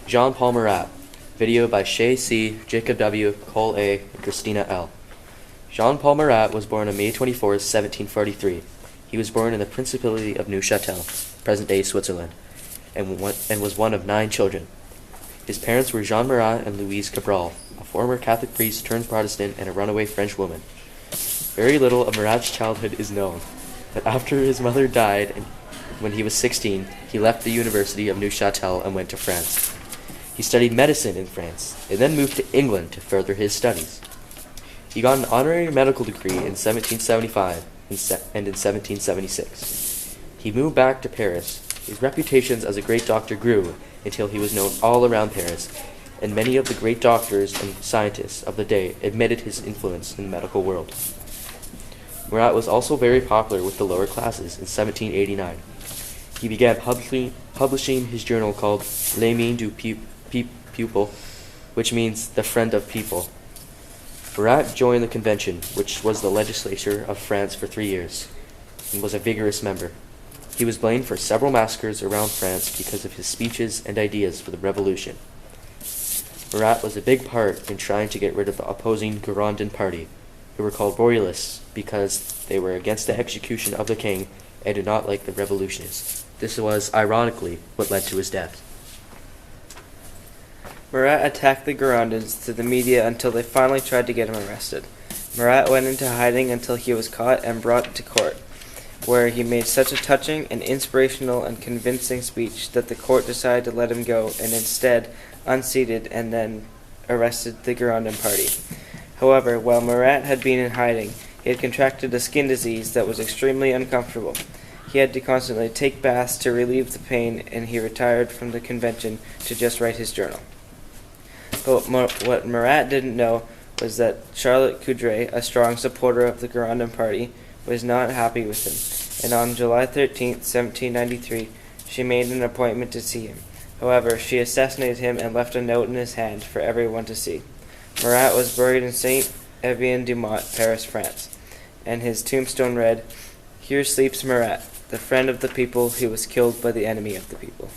Jean-Paul Marat. Video by Shay C., Jacob W., Cole A., and Christina L. Jean-Paul Marat was born on May 24, 1743. He was born in the Principality of Neuchâtel, present-day Switzerland, and was one of 9 children. His parents were Jean Marat and Louise Cabral, a former Catholic priest turned Protestant and a runaway French woman. Very little of Marat's childhood is known, but after his mother died when he was 16, he left the University of Neuchâtel and went to France. He studied medicine in France, and then moved to England to further his studies. He got an honorary medical degree in 1775 and in 1776. He moved back to Paris. His reputation as a great doctor grew until he was known all around Paris, and many of the great doctors and scientists of the day admitted his influence in the medical world. Marat was also very popular with the lower classes in 1789. He began publishing his journal called L'Ami du Peuple, which means the friend of people. Marat joined the Convention, which was the legislature of France for 3 years, and was a vigorous member. He was blamed for several massacres around France because of his speeches and ideas for the revolution. Marat was a big part in trying to get rid of the opposing Girondin party, who were called Royalists because they were against the execution of the king and did not like the revolutionists. This was, ironically, what led to his death. Marat attacked the Girondins through the media until they finally tried to get him arrested. Marat went into hiding until he was caught and brought to court, where he made such a touching and inspirational and convincing speech that the court decided to let him go and instead unseated and then arrested the Girondin party. However, while Marat had been in hiding, he had contracted a skin disease that was extremely uncomfortable. He had to constantly take baths to relieve the pain, and he retired from the convention to just write his journal. But what Marat didn't know was that Charlotte Coudray, a strong supporter of the Girondin party, was not happy with him, and on July 13, 1793, she made an appointment to see him. However, she assassinated him and left a note in his hand for everyone to see. Marat was buried in Saint-Étienne-du-Mont, Paris, France, and his tombstone read, "Here sleeps Marat, the friend of the people who was killed by the enemy of the people."